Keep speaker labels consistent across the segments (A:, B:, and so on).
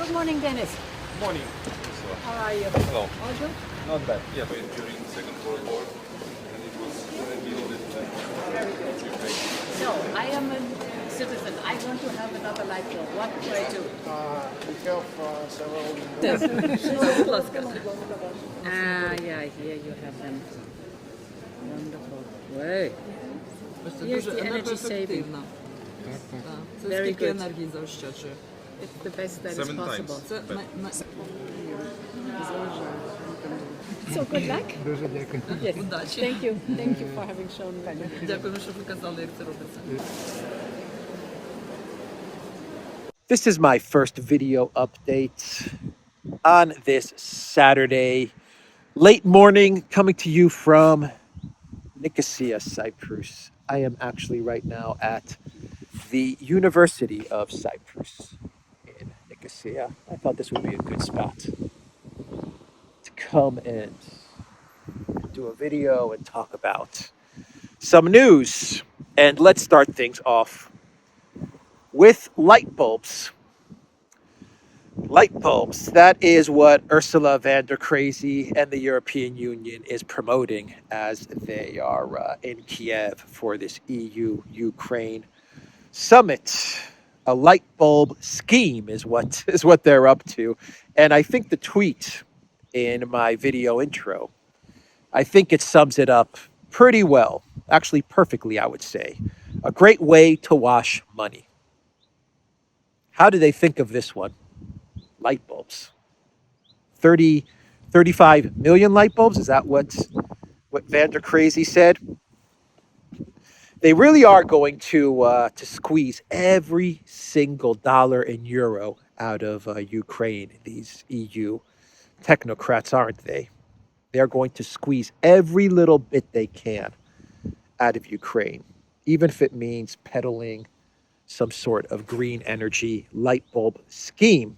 A: Good morning, Dennis.
B: Morning.
A: How are you?
B: Hello.
A: All good?
B: Not bad. Yeah, but during the Second World War, and it was a deal with
A: Very good.
B: Ukraine.
A: So, I am a citizen. I want to have another light bulb. What do I do?
C: We have several.
A: Yeah, here you have them. Wonderful. Way.
C: Це
A: Here's
C: дуже
A: the energy
C: енергоефективно. Так. Це
A: Very
C: скільки
A: good.
C: енергії заощаджує?
A: It's the best that is
B: 7
A: possible.
B: times.
C: Це
A: So, good luck. Yes.
C: удачі.
A: Thank you. Thank you for having shown me.
C: Дякуємо, що показали, як це робиться.
D: This is my first video update on this Saturday late morning, coming to you from Nicosia, Cyprus. I am actually right now at the University of Cyprus in Nicosia. I thought this would be a good spot to come and do a video and talk about some news. And let's start things off with light bulbs. Light bulbs. That is what Ursula von der Crazy and the European Union is promoting as they are in Kiev for this EU-Ukraine summit. A light bulb scheme is what they're up to. And I think the tweet in my video intro, I think it sums it up pretty well. Actually, perfectly, I would say. A great way to wash money. How do they think of this one? Light bulbs. 35 million light bulbs? Is that what Van der Crazy said? They really are going to squeeze every single dollar and euro out of Ukraine. These EU technocrats, aren't they? They're going to squeeze every little bit they can out of Ukraine, even if it means peddling some sort of green energy light bulb scheme.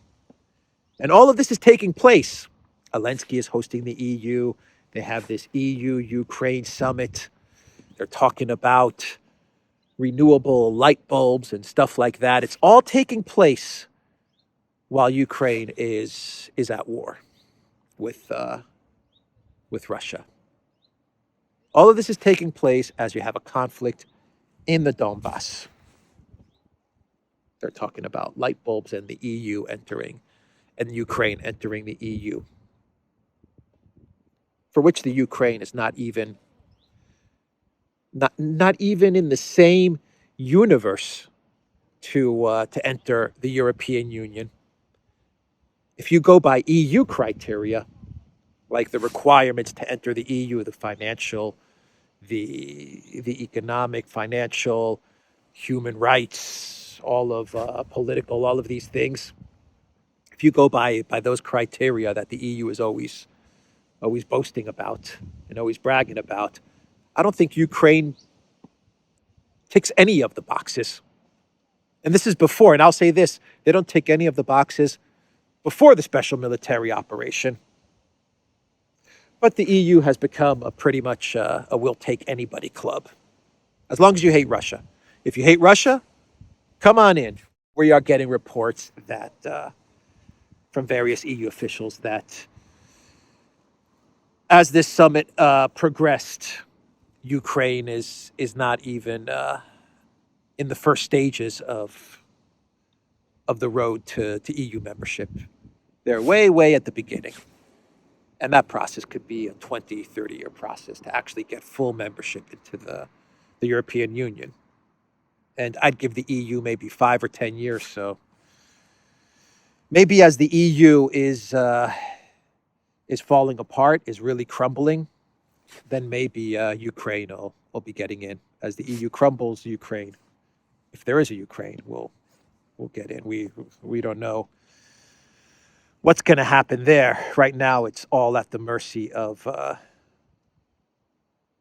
D: And all of this is taking place. Zelensky is hosting the EU. They have this EU-Ukraine summit. They're talking about renewable light bulbs and stuff like that. It's all taking place while Ukraine is at war with Russia. All of this is taking place as you have a conflict in the Donbass. They're talking about light bulbs and the EU entering, and Ukraine entering the EU, for which the Ukraine is not even in the same universe to enter the European Union. If you go by EU criteria, like the requirements to enter the EU, the financial, the economic, financial, human rights, all of political, all of these things. If you go by those criteria that the EU is always boasting about and always bragging about, I don't think Ukraine ticks any of the boxes. And this is before, and I'll say this, they don't tick any of the boxes before the special military operation. But the EU has become a pretty much a will take anybody club, as long as you hate Russia. If you hate Russia, come on in. We are getting reports that from various EU officials that as this summit progressed, Ukraine is not even in the first stages of the road to EU membership. They're way at the beginning. And that process could be a 20, 30-year process to actually get full membership into the European Union. And I'd give the EU maybe 5 or 10 years. So maybe as the EU is falling apart, is really crumbling, then maybe Ukraine will be getting in. As the EU crumbles, Ukraine, if there is a Ukraine, will get in. We don't know what's going to happen there. Right now, it's all at the mercy of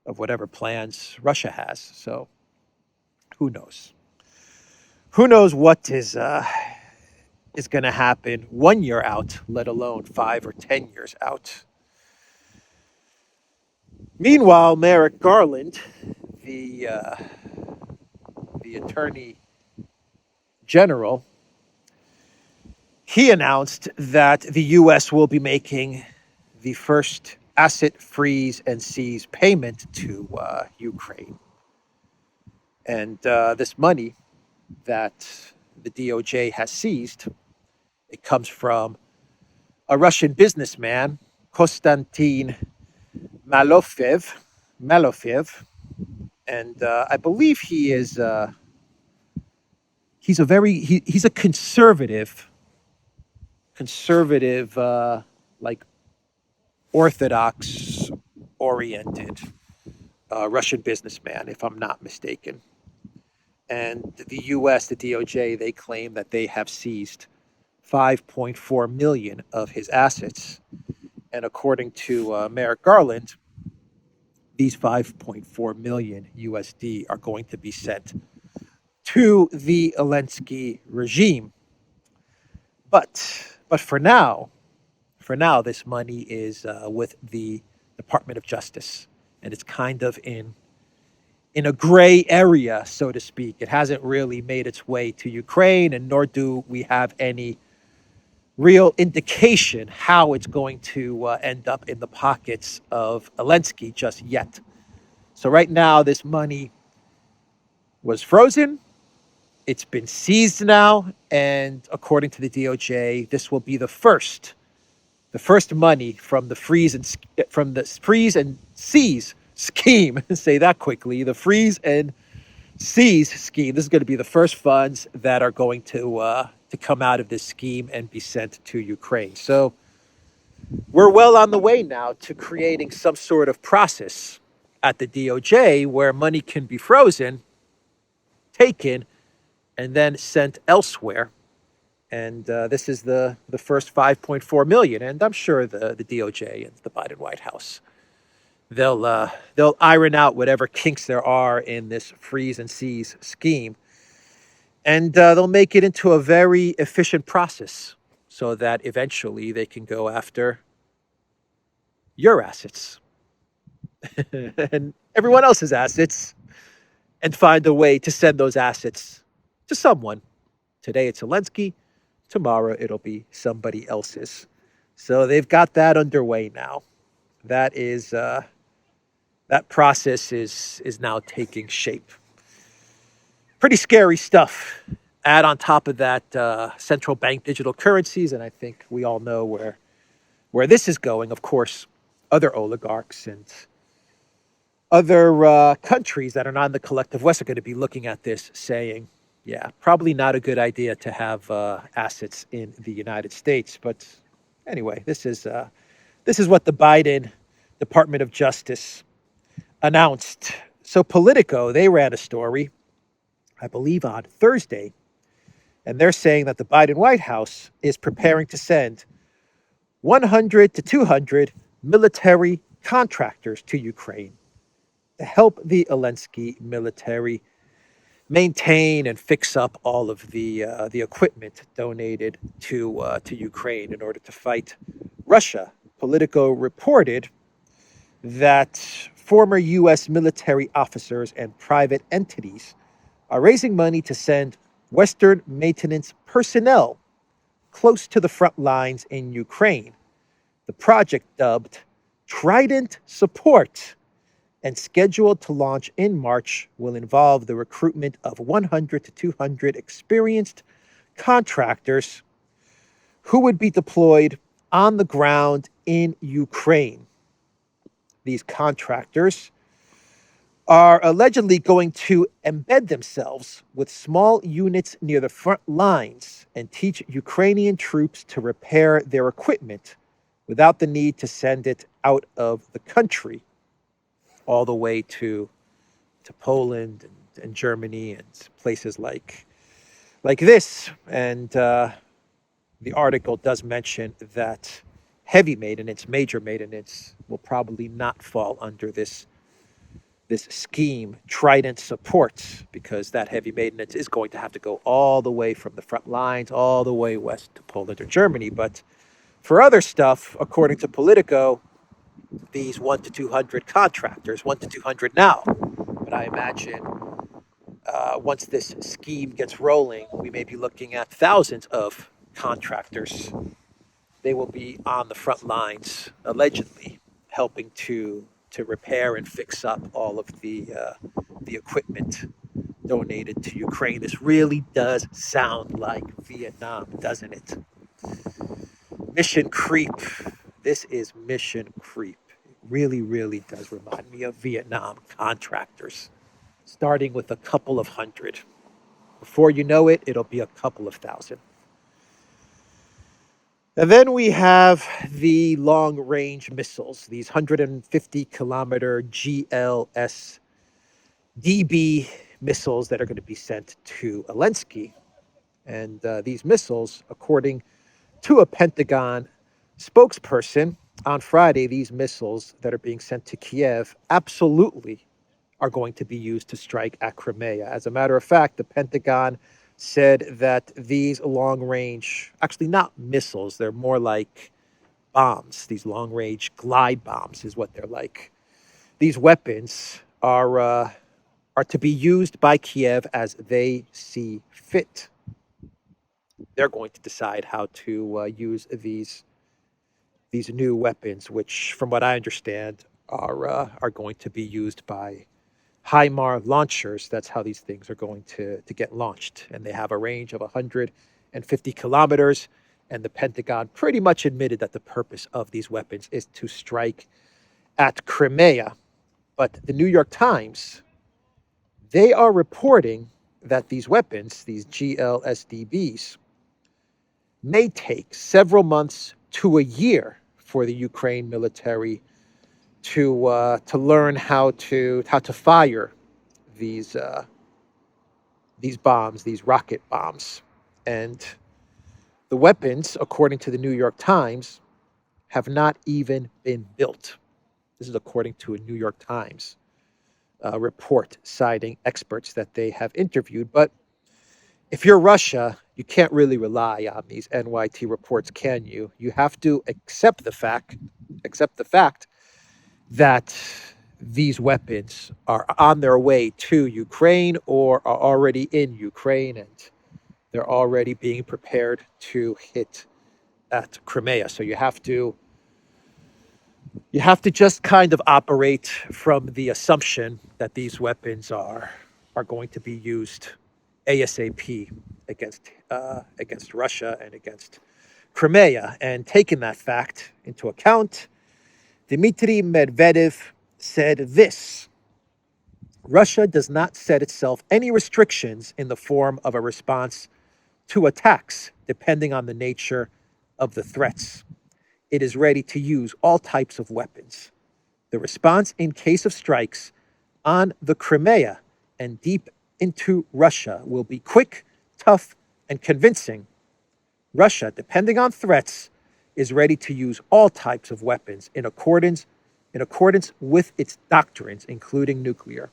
D: whatever plans Russia has. So who knows? Who knows what is going to happen 1 year out, let alone 5 or 10 years out. Meanwhile, Merrick Garland, the Attorney General, he announced that the U.S. will be making the first asset freeze and seize payment to Ukraine. And this money that the DOJ has seized, it comes from a Russian businessman, Konstantin Malofev, and I believe he's a conservative, like Orthodox oriented Russian businessman, if I'm not mistaken. And the U.S., the DOJ, they claim that they have seized 5.4 million of his assets. And according to Merrick Garland, these 5.4 million USD are going to be sent to the Zelensky regime. But for now, this money is with the Department of Justice, and it's kind of in a gray area, so to speak. It hasn't really made its way to Ukraine, and nor do we have any real indication how it's going to end up in the pockets of Zelensky just yet. So right now, this money was frozen. It's been seized now, and according to the DOJ, this will be the first money from the freeze and seize scheme. Say that quickly. The freeze and seize scheme. This is going to be the first funds that are going to come out of this scheme and be sent to Ukraine. So we're well on the way now to creating some sort of process at the DOJ where money can be frozen, taken, and then sent elsewhere. And this is the first 5.4 million. And I'm sure the DOJ and the Biden White House, they'll iron out whatever kinks there are in this freeze and seize scheme. And they'll make it into a very efficient process so that eventually they can go after your assets and everyone else's assets and find a way to send those assets to someone. Today it's Zelensky. Tomorrow it'll be somebody else's. So they've got that underway now. That process is now taking shape. Pretty scary stuff. Add on top of that central bank digital currencies, and I think we all know where this is going. Of course, other oligarchs and other countries that are not in the collective West are going to be looking at this saying, yeah, probably not a good idea to have assets in the United States. But anyway, this is what the Biden Department of Justice announced. So Politico, they ran a story, I believe on Thursday, and they're saying that the Biden White House is preparing to send 100 to 200 military contractors to Ukraine to help the Zelensky military maintain and fix up all of the equipment donated to Ukraine in order to fight Russia. Politico reported that former U.S. military officers and private entities are raising money to send Western maintenance personnel close to the front lines in Ukraine. The project, dubbed Trident Support and scheduled to launch in March, will involve the recruitment of 100 to 200 experienced contractors who would be deployed on the ground in Ukraine. These contractors are allegedly going to embed themselves with small units near the front lines and teach Ukrainian troops to repair their equipment without the need to send it out of the country all the way to Poland and Germany and places like this. And the article does mention that heavy maintenance, major maintenance, will probably not fall under this scheme, Trident Support, because that heavy maintenance is going to have to go all the way from the front lines, all the way west to Poland or Germany. But for other stuff, according to Politico, these 1 to 200 contractors, 1 to 200 now, but I imagine once this scheme gets rolling, we may be looking at thousands of contractors. They will be on the front lines, allegedly helping to repair and fix up all of the equipment donated to Ukraine. This really does sound like Vietnam, doesn't it? Mission creep. This is mission creep. It really, really does remind me of Vietnam contractors, starting with a couple of hundred. Before you know it, it'll be a couple of thousand. And then we have the long range missiles, these 150-kilometer GLSDB missiles that are going to be sent to Zelensky. And these missiles, according to a Pentagon spokesperson on Friday, these missiles that are being sent to Kiev absolutely are going to be used to strike at Crimea. As a matter of fact, the Pentagon said that these long range, actually not missiles, they're more like bombs. These long range glide bombs is what they're like. These weapons are to be used by Kiev as they see fit. They're going to decide how to use these new weapons, which, from what I understand, are going to be used by HIMAR launchers. That's how these things are going to get launched. And they have a range of 150 kilometers. And the Pentagon pretty much admitted that the purpose of these weapons is to strike at Crimea. But the New York Times, they are reporting that these weapons, these GLSDBs, may take several months to a year for the Ukraine military to learn how to fire these bombs, these rocket bombs. And the weapons, according to the New York Times, have not even been built. This is according to a New York Times report citing experts that they have interviewed. But if you're Russia, you can't really rely on these NYT reports, can you? You have to accept the fact that these weapons are on their way to Ukraine or are already in Ukraine, and they're already being prepared to hit at Crimea. So you have to just kind of operate from the assumption that these weapons are going to be used ASAP against Russia and against Crimea. And taking that fact into account, Dmitry Medvedev said this: Russia does not set itself any restrictions in the form of a response to attacks, depending on the nature of the threats. It is ready to use all types of weapons. The response in case of strikes on the Crimea and deep into Russia will be quick, tough, and convincing. Russia, depending on threats, is ready to use all types of weapons in accordance with its doctrines, including nuclear.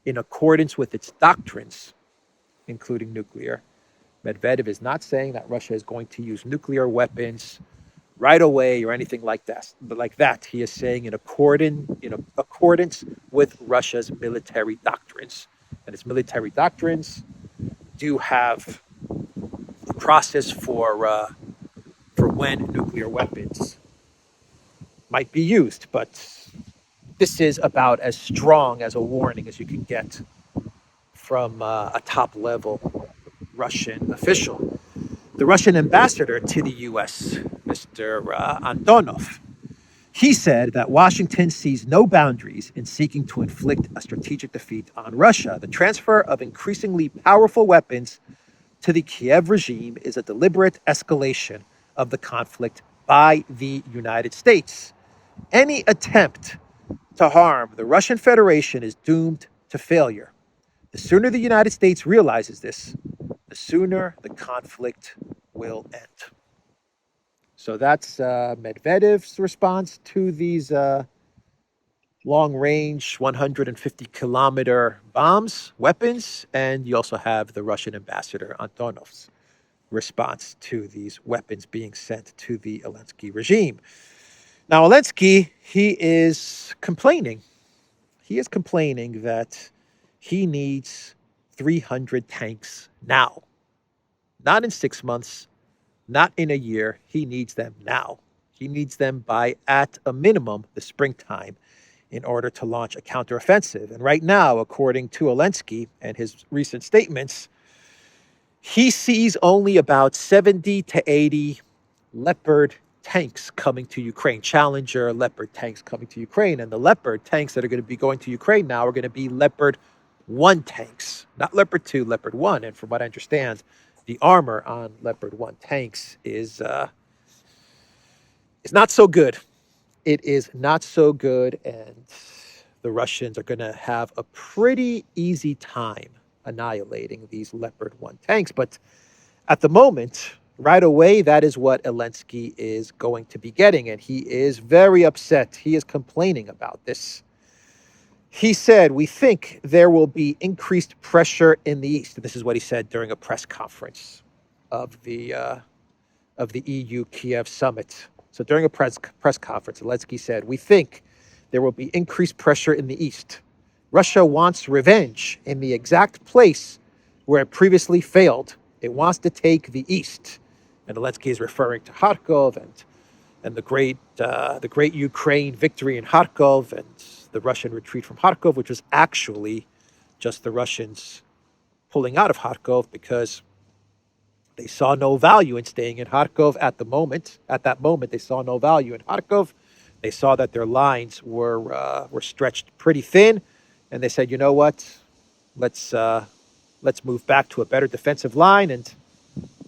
D: In accordance with its doctrines, including nuclear. Medvedev is not saying that Russia is going to use nuclear weapons right away or anything like that. But like that, he is saying in accordance with Russia's military doctrines. And its military doctrines do have a process for when nuclear weapons might be used. But this is about as strong as a warning as you can get from a top-level Russian official. The Russian ambassador to the U.S., Mr. Antonov, he said that Washington sees no boundaries in seeking to inflict a strategic defeat on Russia. The transfer of increasingly powerful weapons to the Kiev regime is a deliberate escalation of the conflict by the United States. Any attempt to harm the Russian Federation is doomed to failure. The sooner the United States realizes this, the sooner the conflict will end. So that's Medvedev's response to these long-range 150-kilometer bombs, weapons, and you also have the Russian ambassador Antonov's response to these weapons being sent to the Zelensky regime. Now, Zelensky, he is complaining. He is complaining that he needs 300 tanks now. not in 6 months, not in a year. He needs them now. He needs them by, at a minimum, the springtime in order to launch a counteroffensive. And right now, according to Zelensky and his recent statements, he sees only about 70 to 80 Leopard tanks coming to Ukraine, Challenger Leopard tanks coming to Ukraine. And the Leopard tanks that are going to be going to Ukraine now are going to be Leopard 1 tanks, not Leopard 2, Leopard 1. And from what I understand, the armor on Leopard 1 tanks is not so good. It is not so good, and the Russians are going to have a pretty easy time annihilating these Leopard 1 tanks. But at the moment, right away, that is what Zelensky is going to be getting, and he is very upset. He is complaining about this. He said, "We think there will be increased pressure in the east." And this is what he said during a press conference of the EU Kiev summit. So during a press conference, Zelensky said, "We think there will be increased pressure in the east. Russia wants revenge in the exact place where it previously failed. It wants to take the east." And Zelensky is referring to Kharkov and the great Ukraine victory in Kharkov and the Russian retreat from Kharkov, which was actually just the Russians pulling out of Kharkov because they saw no value in staying in Kharkov at the moment. At that moment, they saw no value in Kharkov. They saw that their lines were stretched pretty thin, and they said, "You know what? Let's move back to a better defensive line and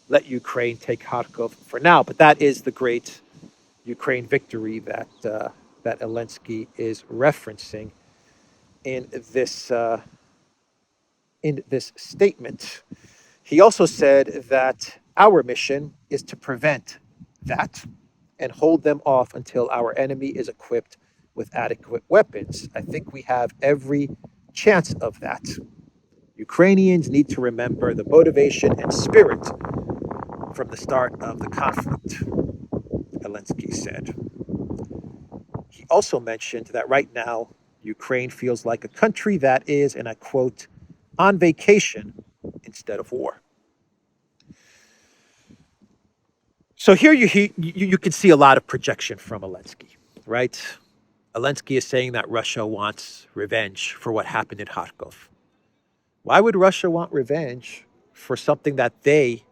D: let Ukraine take Kharkov for now." But that is the great Ukraine victory that Zelensky is referencing in this statement. He also said that our mission is to prevent that and hold them off until our enemy is equipped with adequate weapons. I think we have every chance of that. Ukrainians need to remember the motivation and spirit from the start of the conflict, Zelensky said. He also mentioned that right now, Ukraine feels like a country that is, and I quote, on vacation instead of war. So here you can see a lot of projection from Zelensky, right? Zelensky is saying that Russia wants revenge for what happened in Kharkov. Why would Russia want revenge for something that they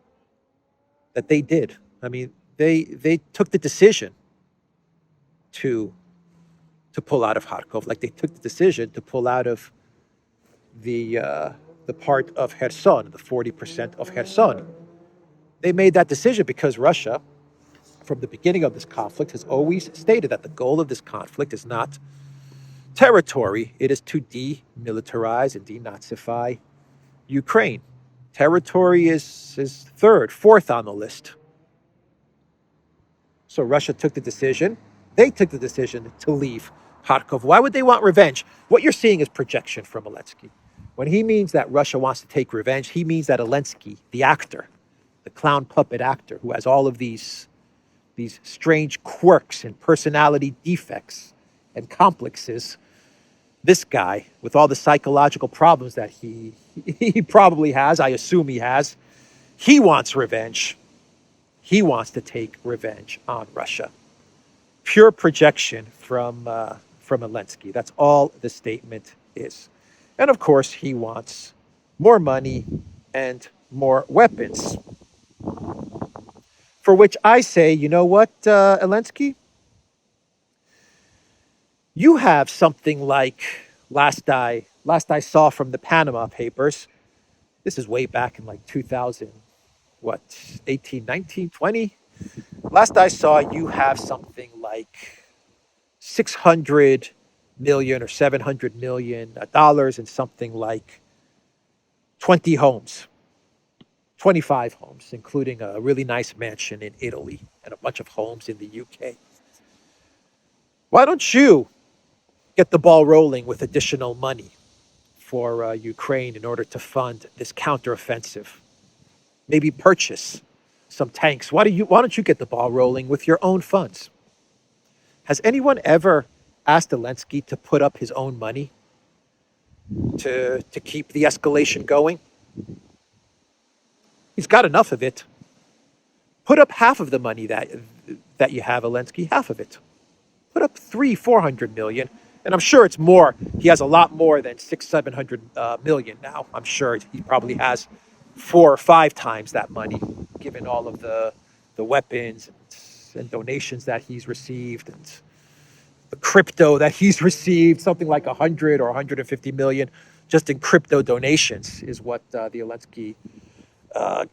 D: did? I mean, they took the decision to pull out of Kharkov, like they took the decision to pull out of the part of Kherson, the 40% of Kherson. They made that decision because Russia, from the beginning of this conflict, has always stated that the goal of this conflict is not territory, it is to demilitarize and denazify Ukraine. Territory is third, fourth on the list. So Russia took the decision, they took the decision to leave Kharkov. Why would they want revenge? What you're seeing is projection from Zelensky. When he means that Russia wants to take revenge, he means that Zelensky, the actor, the clown puppet actor who has all of these strange quirks and personality defects and complexes, this guy with all the psychological problems that he probably has, I assume he has, he wants revenge. He wants to take revenge on Russia. Pure projection from Zelensky. That's all the statement is. And of course, he wants more money and more weapons. For which I say, you know what, Zelensky? You have something like, last I saw from the Panama Papers, this is way back in like 2000, 18, 19, 20? Last I saw, you have something like 600 million or 700 million dollars and something like 20 homes, 25 homes, including a really nice mansion in Italy and a bunch of homes in the UK. Why don't you get the ball rolling with additional money for Ukraine in order to fund this counteroffensive? Maybe purchase some tanks. Why don't you get the ball rolling with your own funds? Has anyone ever asked Zelensky to put up his own money to keep the escalation going? He's got enough of it. Put up half of the money that you have, Zelensky, half of it. Put up 400 million, and I'm sure it's more. He has a lot more than 700 million now. I'm sure he probably has 4 or 5 times that money, given all of the weapons and donations that he's received and the crypto that he's received. Something like 100 or 150 million just in crypto donations is what the Zelensky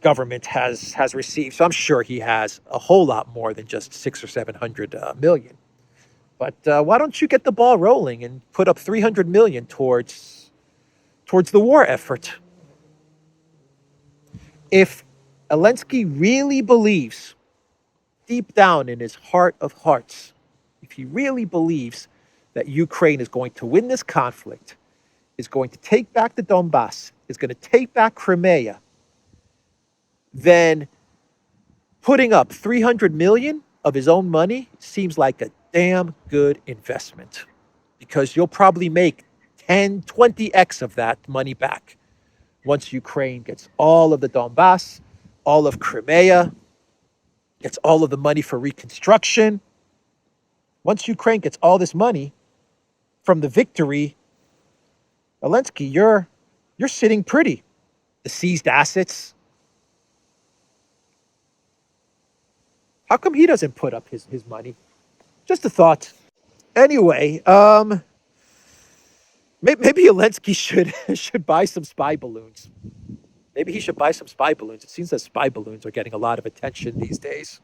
D: government has received. So I'm sure he has a whole lot more than just 600 or 700 million. But why don't you get the ball rolling and put up 300 million towards the war effort? If Zelensky really believes, deep down in his heart of hearts, if he really believes that Ukraine is going to win this conflict, is going to take back the Donbass, is going to take back Crimea, then putting up 300 million of his own money seems like a damn good investment, because you'll probably make 10, 20x of that money back once Ukraine gets all of the Donbass, all of Crimea, gets all of the money for reconstruction. Once Ukraine gets all this money from the victory, Zelensky, you're sitting pretty. The seized assets. How come he doesn't put up his money? Just a thought. Anyway, maybe Zelensky should buy some spy balloons. Maybe he should buy some spy balloons. It seems that spy balloons are getting a lot of attention these days.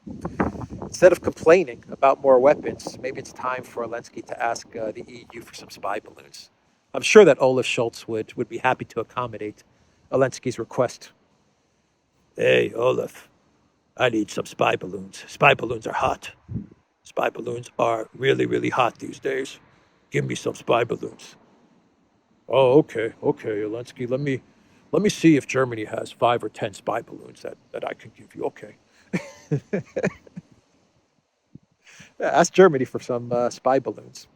D: Instead of complaining about more weapons, maybe it's time for Zelensky to ask the EU for some spy balloons. I'm sure that Olaf Scholz would be happy to accommodate Zelensky's request. Hey, Olaf, I need some spy balloons. Spy balloons are hot. Spy balloons are really, really hot these days. Give me some spy balloons. Oh, okay, Zelensky. Let me see if Germany has 5 or 10 spy balloons that I can give you. Okay. Ask Germany for some spy balloons.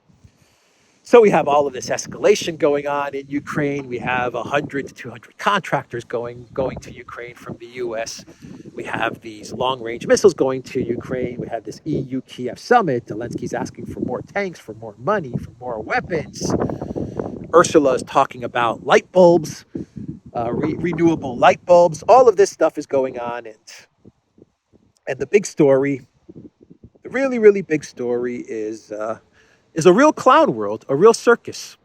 D: So we have all of this escalation going on in Ukraine. We have 100 to 200 contractors going to Ukraine from the U.S. We have these long-range missiles going to Ukraine. We have this EU-Kiev summit. Zelensky's asking for more tanks, for more money, for more weapons. Ursula is talking about light bulbs, renewable light bulbs. All of this stuff is going on, and the big story, the really, really big story is a real clown world, a real circus.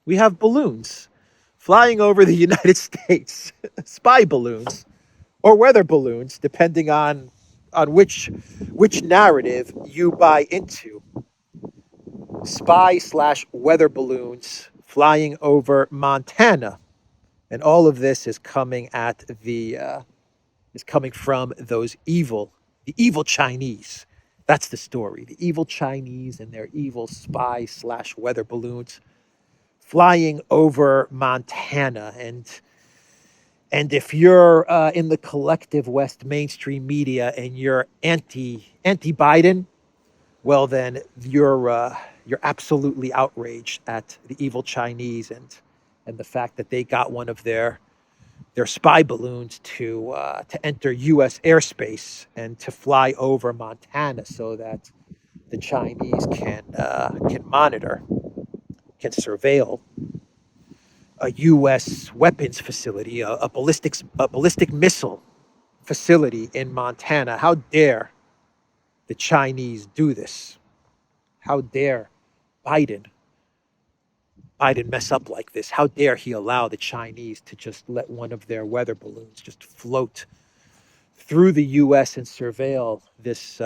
D: We have balloons flying over the United States, spy balloons or weather balloons, depending on which narrative you buy into. Spy/weather balloons flying over Montana, and all of this is coming from the evil Chinese. That's the story. The evil Chinese and their evil spy/weather balloons flying over Montana. And if you're in the collective West mainstream media and you're anti-Biden, well then you're absolutely outraged at the evil Chinese and the fact that they got one of their spy balloons to enter U.S. airspace and to fly over Montana so that the Chinese can monitor, can surveil a U.S. weapons facility, a ballistic missile facility in Montana. How dare the Chinese do this? How dare Biden mess up like this? How dare he allow the Chinese to just let one of their weather balloons just float through the U.S. and surveil this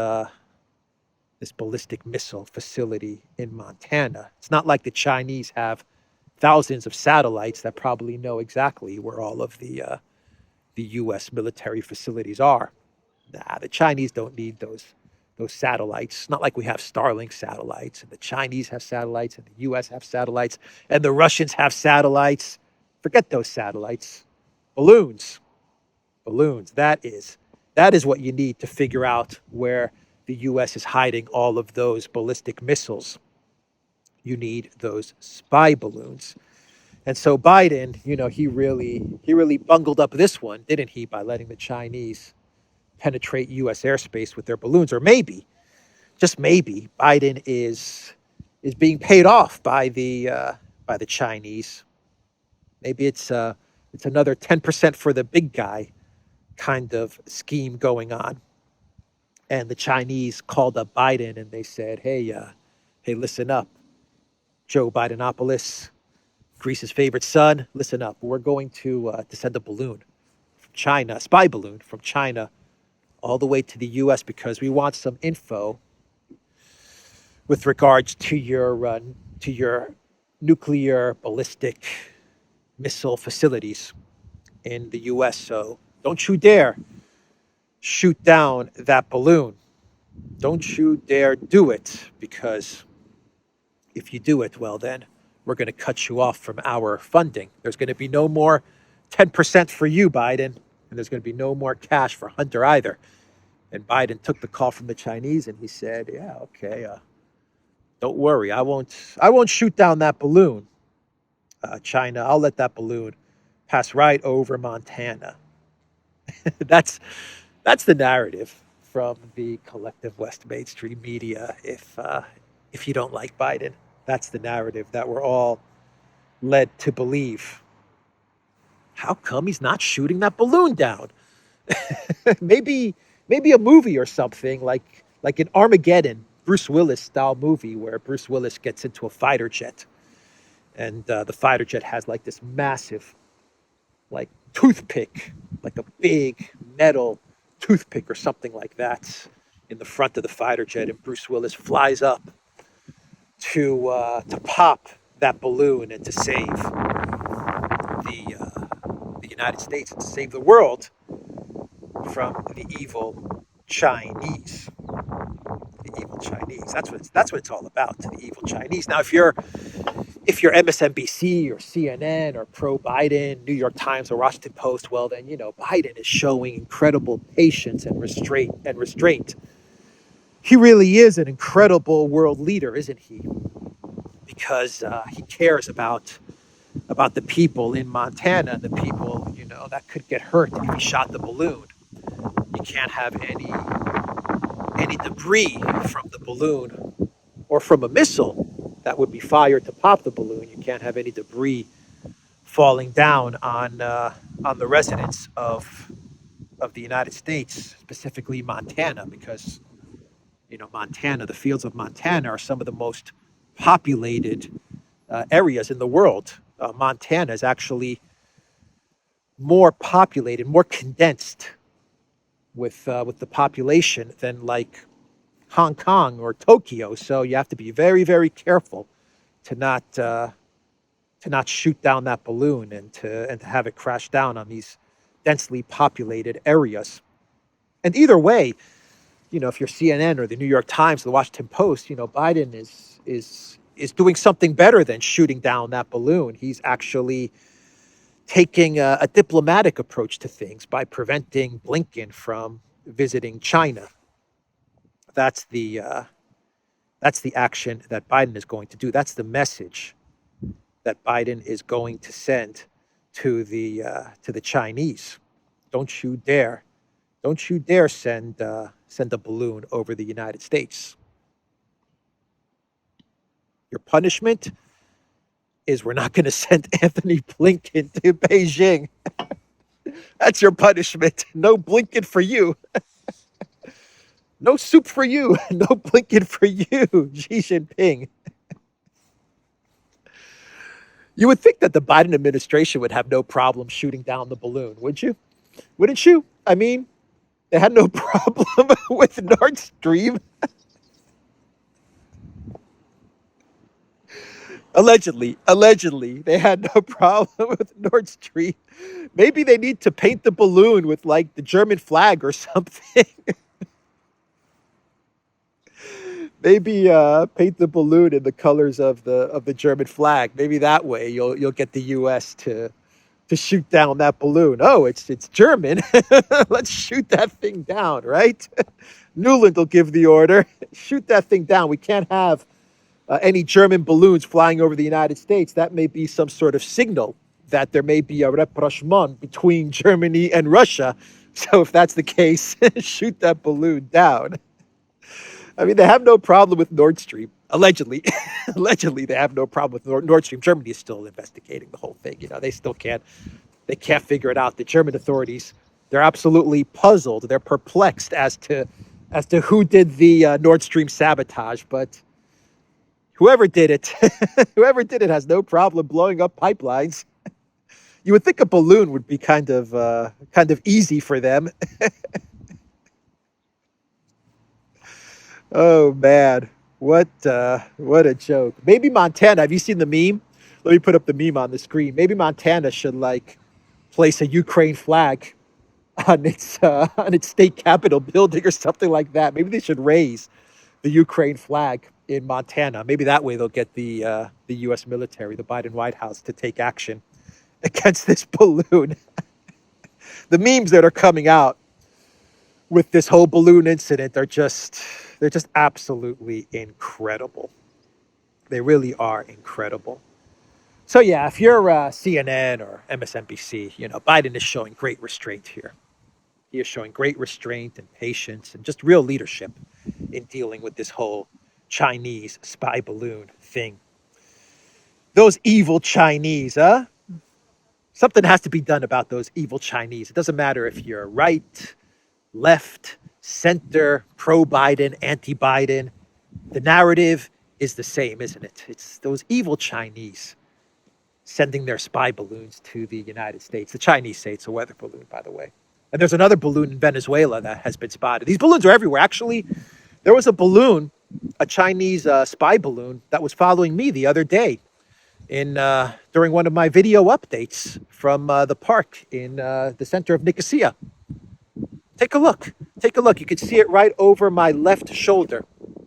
D: ballistic missile facility in Montana? It's not like the Chinese have thousands of satellites that probably know exactly where all of the U.S. military facilities are. Nah, the Chinese don't need those satellites. Not like we have Starlink satellites, and the Chinese have satellites, and the U.S. have satellites, and the Russians have satellites. Forget those satellites. Balloons. That is what you need to figure out where the U.S. is hiding all of those ballistic missiles. You need those spy balloons. And so Biden, he really bungled up this one, didn't he, by letting the Chinese penetrate U.S. airspace with their balloons? Or maybe, just maybe, Biden is being paid off by the Chinese. Maybe it's another 10% for the big guy kind of scheme going on. And the Chinese called up Biden and they said, hey, listen up, Joe Bidenopoulos, Greece's favorite son, listen up. We're going to send a balloon from China, a spy balloon from China, all the way to the U.S. because we want some info with regards to your nuclear ballistic missile facilities in the U.S. So don't you dare shoot down that balloon. Don't you dare do it, because if you do it, well, then we're going to cut you off from our funding. There's going to be no more 10% for you, Biden, and there's going to be no more cash for Hunter either. And Biden took the call from the Chinese and he said, yeah, okay, don't worry, I won't shoot down that balloon. China, I'll let that balloon pass right over Montana. That's the narrative from the collective West mainstream media. If you don't like Biden, that's the narrative that we're all led to believe. How come he's not shooting that balloon down? maybe a movie or something like an Armageddon, Bruce Willis style movie where Bruce Willis gets into a fighter jet, and the fighter jet has like this massive, like toothpick, like a big metal toothpick or something like that in the front of the fighter jet, and Bruce Willis flies up to pop that balloon and to save the United States and to save the world from the evil Chinese. The evil Chinese. That's what it's all about. The evil Chinese. Now, if you're MSNBC or CNN or pro-Biden, New York Times or Washington Post, well, then Biden is showing incredible patience and restraint. He really is an incredible world leader, isn't he? Because he cares about the people in Montana and the people that could get hurt if he shot the balloon. You can't have any debris from the balloon or from a missile that would be fired to pop the balloon. You can't have any debris falling down on the residents of the United States, specifically Montana, because Montana, the fields of Montana are some of the most populated areas in the world. Montana is actually more populated, more condensed with the population than like Hong Kong or Tokyo. So you have to be very, very careful to not shoot down that balloon and to have it crash down on these densely populated areas. And either way, if you're CNN or the New York Times or the Washington Post, Biden is doing something better than shooting down that balloon. He's actually taking a diplomatic approach to things by preventing Blinken from visiting China. That's the action that Biden is going to do. That's the message that Biden is going to send to the Chinese. Don't you dare send a balloon over the United States. Your punishment is we're not going to send Anthony Blinken to Beijing. That's your punishment. No Blinken for you. No soup for you. No Blinken for you, Xi Jinping. You would think that the Biden administration would have no problem shooting down the balloon, would you? Wouldn't you? I mean, they had no problem with Nord Stream. Allegedly, they had no problem with Nord Stream. Maybe they need to paint the balloon with like the German flag or something. Maybe paint the balloon in the colors of the German flag. Maybe that way you'll get the U.S. to shoot down that balloon. Oh, it's German. Let's shoot that thing down, right? Newland will give the order. Shoot that thing down. We can't have any German balloons flying over the United States, that may be some sort of signal that there may be a rapprochement between Germany and Russia. So if that's the case, shoot that balloon down. I mean, they have no problem with Nord Stream. Allegedly, allegedly, they have no problem with Nord Stream. Germany is still investigating the whole thing. You know, they still can't. They can't figure it out. The German authorities, they're absolutely puzzled. They're perplexed as to who did the Nord Stream sabotage. But whoever did it, whoever did it has no problem blowing up pipelines. You would think a balloon would be kind of easy for them. Oh man, what a joke. Maybe Montana. Have you seen the meme? Let me put up the meme on the screen. Maybe Montana should like place a Ukraine flag on its state capitol building or something like that. Maybe they should raise the Ukraine flag in Montana. Maybe that way they'll get the U.S. military, the Biden White House, to take action against this balloon. The memes that are coming out with this whole balloon incident are just absolutely incredible. They really are incredible. So yeah, if you're CNN or MSNBC, you know, Biden is showing great restraint here. He is showing great restraint and patience and just real leadership in dealing with this whole Chinese spy balloon thing. Those evil Chinese, huh? Something has to be done about those evil Chinese. It doesn't matter if you're right, left, center, pro-Biden, anti-Biden. The narrative is the same, isn't it? It's those evil Chinese sending their spy balloons to the United States. The Chinese say it's a weather balloon, by the way. And there's another balloon in Venezuela that has been spotted. These balloons are everywhere. Actually, there was a balloon, a Chinese spy balloon, that was following me the other day during one of my video updates from the park in the center of Nicosia. Take a look. Take a look. You can see it right over my left shoulder.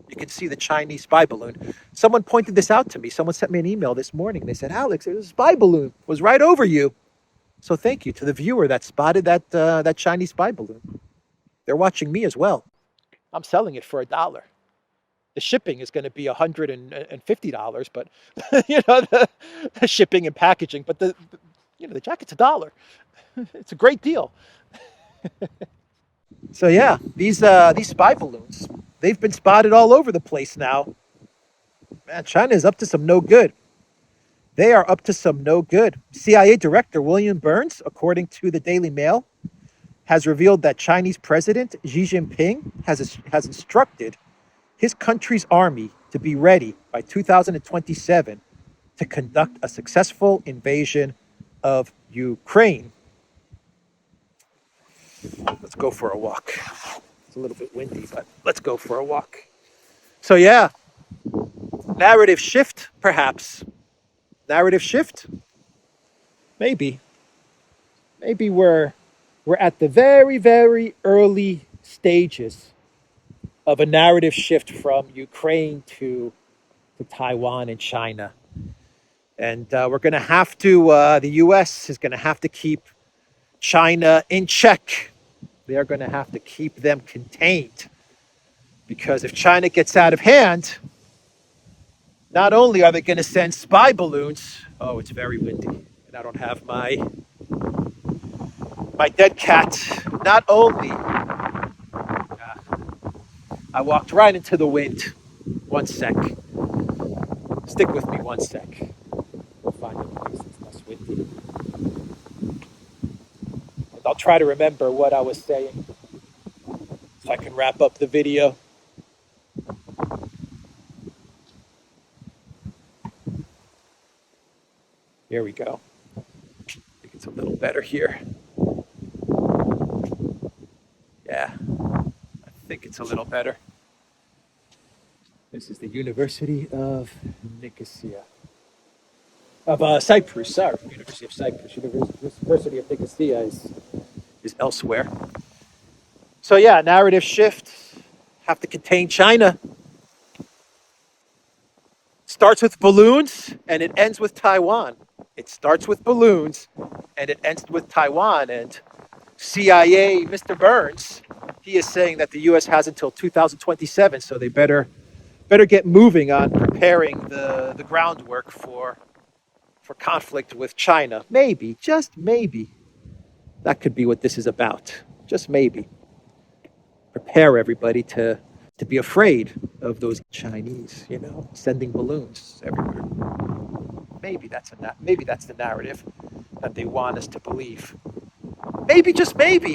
D: You can see the Chinese spy balloon. Someone pointed this out to me. Someone sent me an email this morning. They said, Alex, it was a spy balloon. It was right over you. So thank you to the viewer that spotted that Chinese spy balloon. They're watching me as well. I'm selling it for $1. The shipping is going to be $150, but you know, the shipping and packaging. But the jacket's $1. It's a great deal. So yeah, these spy balloons, they've been spotted all over the place now. Man, China is up to some no good. They are up to some no good. CIA Director William Burns, according to the Daily Mail, has revealed that Chinese President Xi Jinping has instructed his country's army to be ready by 2027 to conduct a successful invasion of Ukraine. Let's go for a walk. It's a little bit windy, but let's go for a walk. So yeah, narrative shift, perhaps. Narrative shift? Maybe. Maybe we're at the very, very early stages of a narrative shift from Ukraine to Taiwan and China. And we're going to have to, the U.S. is going to have to keep China in check. They are going to have to keep them contained. Because if China gets out of hand, not only are they going to send spy balloons, oh, it's very windy, and I don't have my dead cat. Not only, I walked right into the wind. 1 sec. Stick with me 1 sec. We'll find a place that's less windy. And I'll try to remember what I was saying so I can wrap up the video. Here we go. I think it's a little better here. Yeah, I think it's a little better. This is the University of Nicosia. Of Cyprus, sorry. University of Cyprus. University of Nicosia is elsewhere. So yeah, narrative shift. Have to contain China. Starts with balloons and it ends with Taiwan. It starts with balloons and it ends with Taiwan. And CIA, Mr. Burns, he is saying that the U.S. has until 2027, so they better better get moving on preparing the groundwork for conflict with China. Maybe, just maybe, that could be what this is about. Just maybe. Prepare everybody to be afraid of those Chinese, sending balloons everywhere. Maybe that's the narrative that they want us to believe. Maybe, just maybe,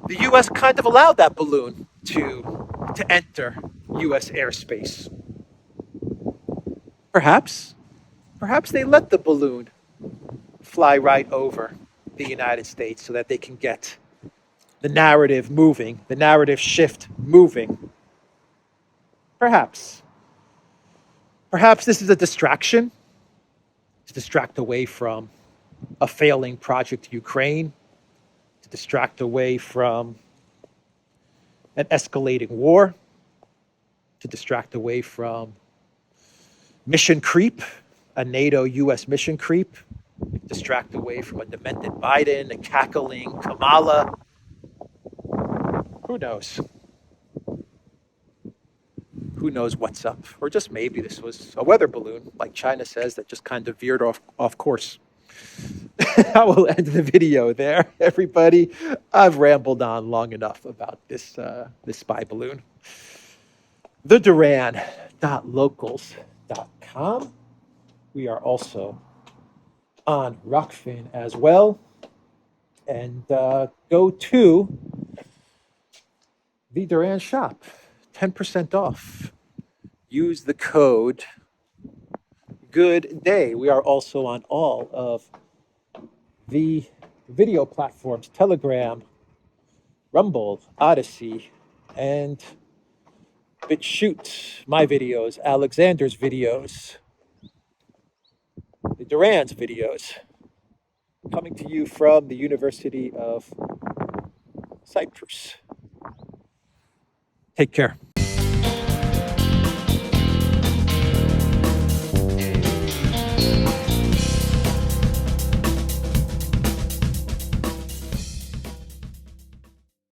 D: the U.S. kind of allowed that balloon to enter U.S. airspace. Perhaps they let the balloon fly right over the United States so that they can get the narrative moving, the narrative shift moving. Perhaps this is a distraction to distract away from a failing Project Ukraine, to distract away from an escalating war, to distract away from mission creep, a NATO-US mission creep, distract away from a demented Biden, a cackling Kamala. Who knows? Who knows what's up? Or just maybe this was a weather balloon, like China says, that just kind of veered off course. I will end the video there, everybody. I've rambled on long enough about this spy balloon. The Duran.locals.com. We are also on Rockfin as well. And go to the Duran shop, 10% off. Use the code Good Day. We are also on all of the video platforms, Telegram, Rumble, Odyssey, and BitChute, my videos, Alexander's videos, the Duran's videos, coming to you from the University of Cyprus. Take care.